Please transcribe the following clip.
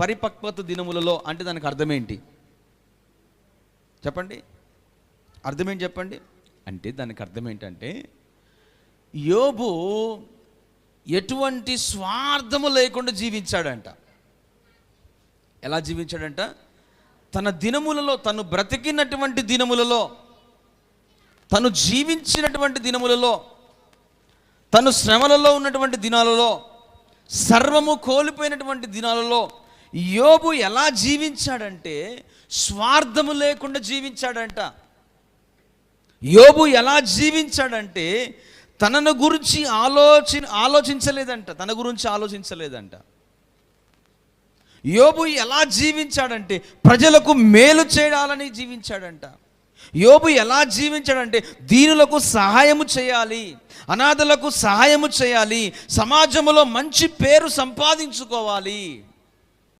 పరిపక్వత దినములలో అంటే దానికి అర్థమేంటి చెప్పండి? అర్థమేంటి చెప్పండి? అంటే దానికి అర్థం ఏంటంటే యోబు ఎటువంటి స్వార్థము లేకుండా జీవించాడంట. ఎలా జీవించాడంట? తన దినములలో, తను బ్రతికినటువంటి దినములలో, తను జీవించినటువంటి దినములలో, తను శ్రమలలో ఉన్నటువంటి దినాలలో, సర్వము కోల్పోయినటువంటి దినాలలో యోబు ఎలా జీవించాడంటే స్వార్థము లేకుండా జీవించాడంట. యోబు ఎలా జీవించాడంటే తనను గురించి ఆలోచించలేదంట. తన గురించి ఆలోచించలేదంట. యోబు ఎలా జీవించాడంటే ప్రజలకు మేలు చేయాలని జీవించాడంట. యోబు ఎలా జీవించాడంటే దీనులకు సహాయము చేయాలి, అనాథలకు సహాయము చేయాలి, సమాజంలో మంచి పేరు సంపాదించుకోవాలి.